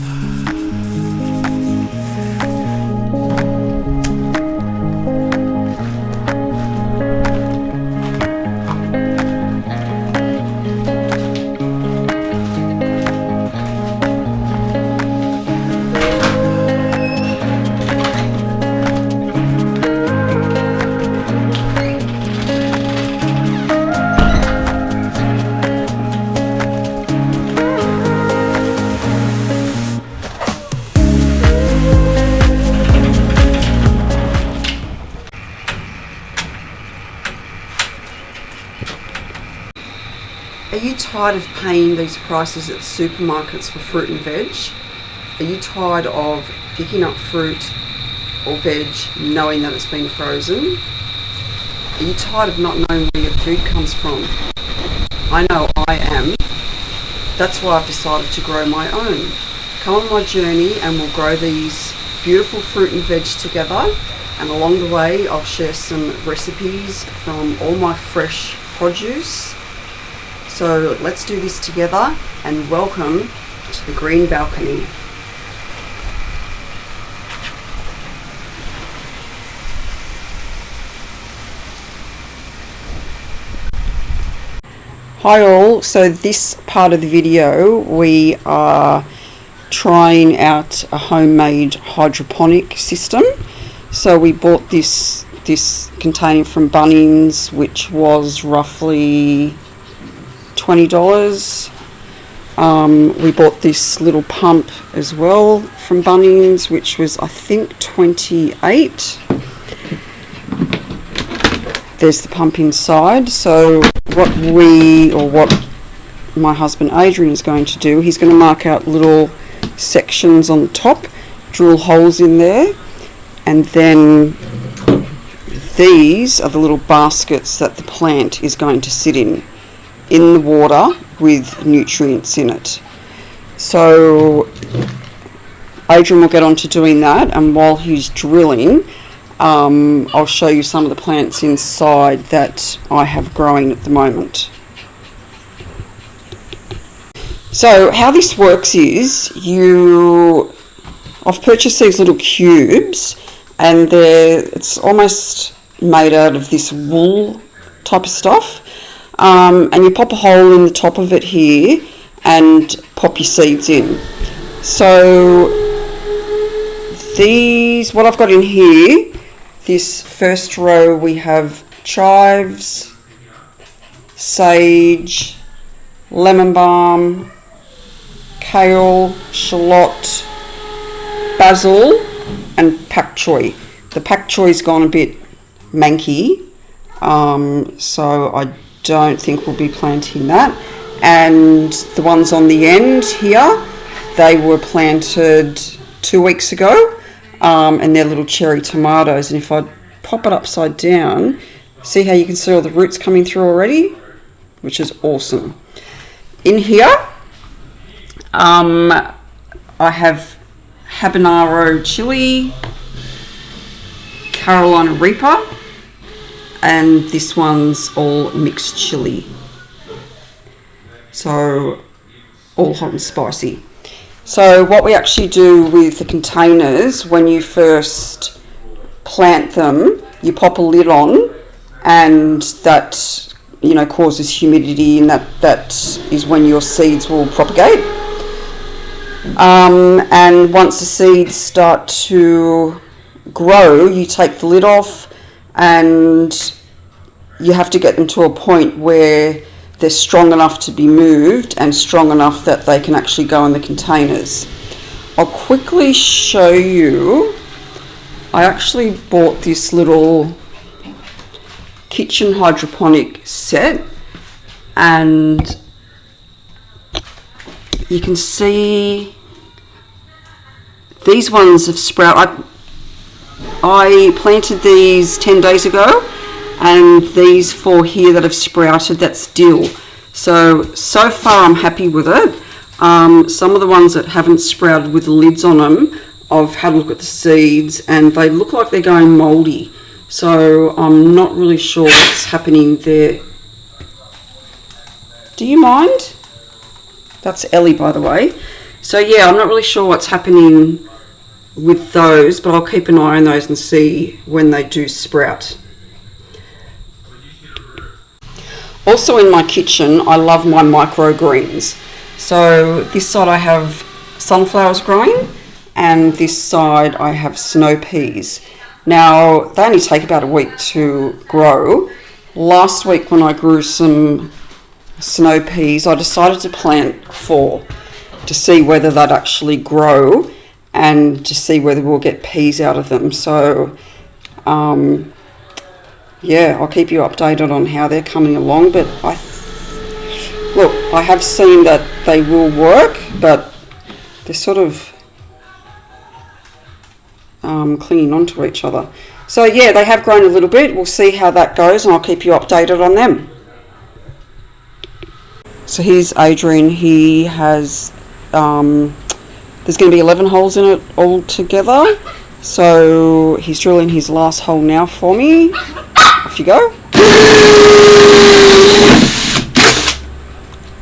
Are you tired of paying these prices at supermarkets for fruit and veg? Are you tired of picking up fruit or veg knowing that it's been frozen? Are you tired of not knowing where your food comes from? I know I am. That's why I've decided to grow my own. Come on my journey and we'll grow these beautiful fruit and veg together, and along the way I'll share some recipes from all my fresh produce. So let's do this together, and welcome to the green balcony. Hi all, so this part of the video we are trying out a homemade hydroponic system. So we bought this container from Bunnings, which was roughly $20. We bought this little pump as well from Bunnings, which was I think $28. There's the pump inside. So what my husband Adrian is going to do, he's going to mark out little sections on the top, drill holes in there, and then these are the little baskets that the plant is going to sit in the water with nutrients in it. So Adrian will get on to doing that, and while he's drilling, I'll show you some of the plants inside that I have growing at the moment. So how this works is I've purchased these little cubes, and it's almost made out of this wool type of stuff. And you pop a hole in the top of it here and pop your seeds in. So what I've got in here, this first row we have chives, sage, lemon balm, kale, shallot, basil and pak choi. The pak choi's gone a bit manky, so I don't think we'll be planting that. And the ones on the end here, they were planted 2 weeks ago, and they're little cherry tomatoes. And if I pop it upside down, see how you can see all the roots coming through already, which is awesome. In here I have habanero chili, Carolina Reaper, and this one's all mixed chili, so all hot and spicy. So what we actually do with the containers, when you first plant them, you pop a lid on, and that causes humidity, and that is when your seeds will propagate. And once the seeds start to grow, you take the lid off, and you have to get them to a point where they're strong enough to be moved and strong enough that they can actually go in the containers. I'll quickly show you. I actually bought this little kitchen hydroponic set, and you can see these ones have sprouted. I planted these 10 days ago, and these 4 here that have sprouted, that's dill. So far I'm happy with it. Some of the ones that haven't sprouted with the lids on them, I've had a look at the seeds and they look like they're going mouldy. So I'm not really sure what's happening there. Do you mind? That's Ellie, by the way. So yeah, I'm not really sure what's happening with those, but I'll keep an eye on those and see when they do sprout. Also in my kitchen, I love my microgreens. So this side I have sunflowers growing, and this side I have snow peas. Now, they only take about a week to grow. Last week when I grew some snow peas, I decided to plant 4 to see whether they'd actually grow and to see whether we'll get peas out of them. So, yeah, I'll keep you updated on how they're coming along. But look, I have seen that they will work, but they're sort of clinging onto each other. So yeah, they have grown a little bit. We'll see how that goes, and I'll keep you updated on them. So here's Adrian. He has there's going to be 11 holes in it all together. So he's drilling his last hole now for me. Off you go.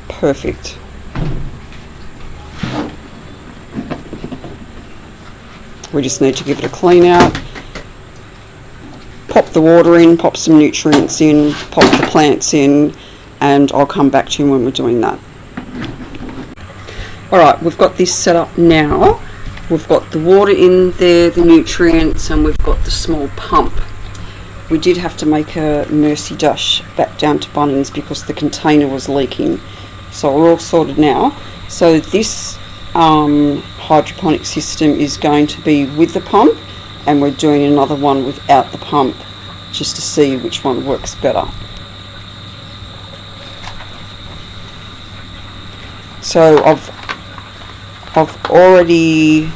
Perfect. We just need to give it a clean out. Pop the water in, pop some nutrients in, pop the plants in, and I'll come back to you when we're doing that. Alright, we've got this set up now. We've got the water in there, the nutrients, and we've got the small pump. We did have to make a mercy dash back down to Bunnings because the container was leaking. So we're all sorted now. So this hydroponic system is going to be with the pump, and we're doing another one without the pump just to see which one works better. So I've already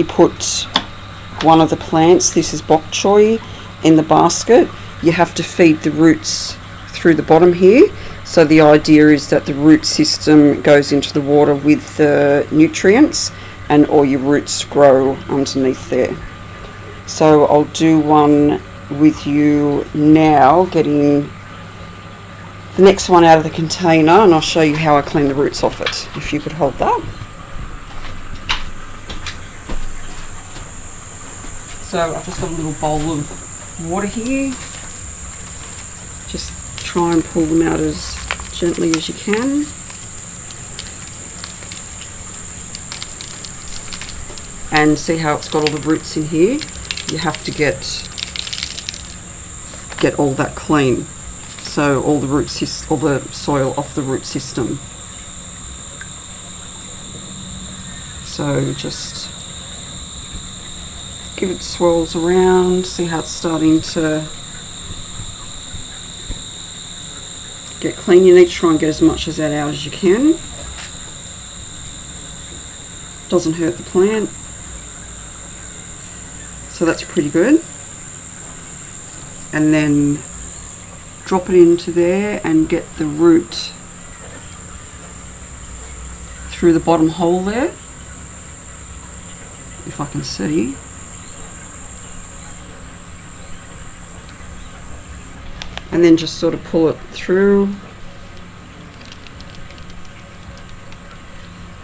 put one of the plants, this is bok choy, in the basket. You have to feed the roots through the bottom here. So the idea is that the root system goes into the water with the nutrients, and all your roots grow underneath there. So I'll do one with you now, getting the next one out of the container, and I'll show you how I clean the roots off it. If you could hold that. So I've just got a little bowl of water here. Just try and pull them out as gently as you can. And see how it's got all the roots in here? You have to get all that clean. So all the all the soil off the root system. So just give it swirls around, see how it's starting to get clean. You need to try and get as much of that out as you can. Doesn't hurt the plant. So that's pretty good. And then drop it into there and get the root through the bottom hole there, if I can see. And then just sort of pull it through.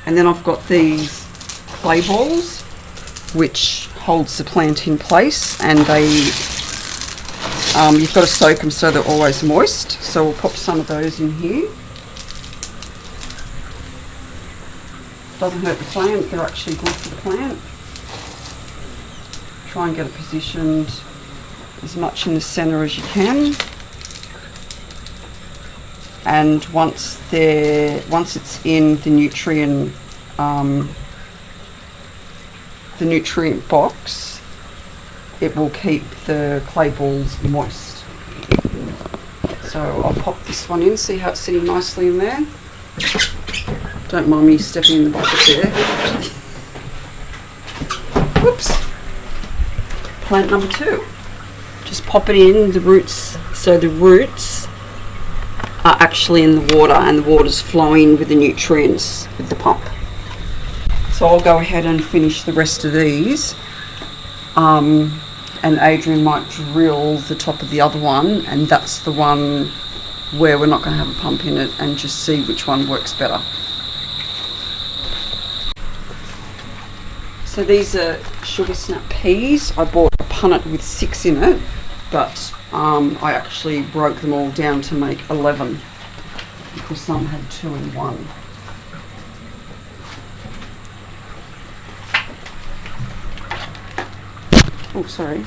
And then I've got these clay balls which holds the plant in place, and they you've got to soak them so they're always moist. So we'll pop some of those in here. Doesn't hurt the plant, they're actually good for the plant. Try and get it positioned as much in the center as you can. And once it's in the nutrient box, it will keep the clay balls moist. So I'll pop this one in, see how it's sitting nicely in there. Don't mind me stepping in the bucket there. Whoops. Plant number 2. Just pop it in, the roots, so the roots are actually in the water and the water's flowing with the nutrients with the pump. So I'll go ahead and finish the rest of these. and Adrian might drill the top of the other one, and that's the one where we're not going to have a pump in it, and just see which one works better. So these are sugar snap peas. I bought a punnet with 6 in it, but I actually broke them all down to make 11 because some had 2 in one. Oh, sorry.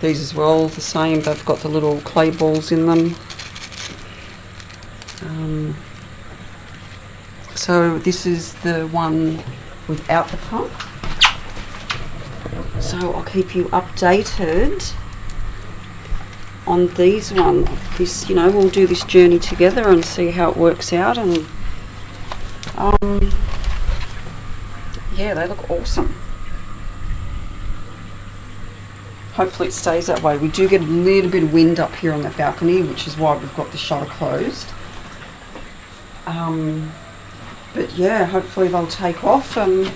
These as well, the same. They've got the little clay balls in them. So this is the one without the pump. So I'll keep you updated on these one. This, you know, we'll do this journey together and see how it works out. And yeah, they look awesome. Hopefully it stays that way. We do get a little bit of wind up here on that balcony, which is why we've got the shutter closed. But yeah, hopefully they'll take off and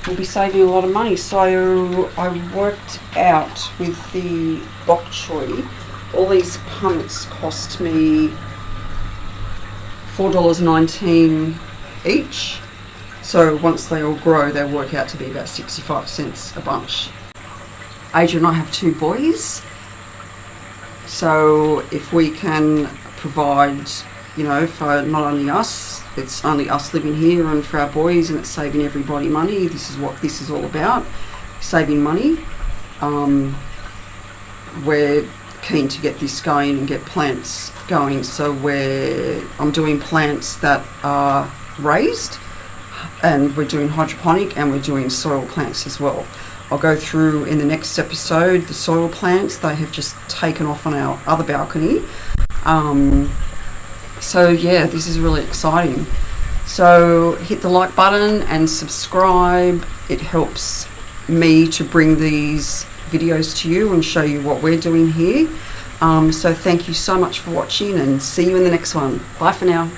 we'll be saving a lot of money. So I worked out with the bok choy, all these punnets cost me $4.19 each. So once they all grow, they work out to be about 65 cents a bunch. Adrian and I have 2 boys, so if we can provide, you know, for not only us, it's only us living here, and for our boys, and it's saving everybody money. This is what this is all about, saving money. We're keen to get this going and get plants going, so I'm doing plants that are raised, and we're doing hydroponic, and we're doing soil plants as well. I'll go through in the next episode the soil plants. They have just taken off on our other balcony. So yeah, this is really exciting. So hit the like button and subscribe. It helps me to bring these videos to you and show you what we're doing here. So thank you so much for watching, and see you in the next one. Bye for now.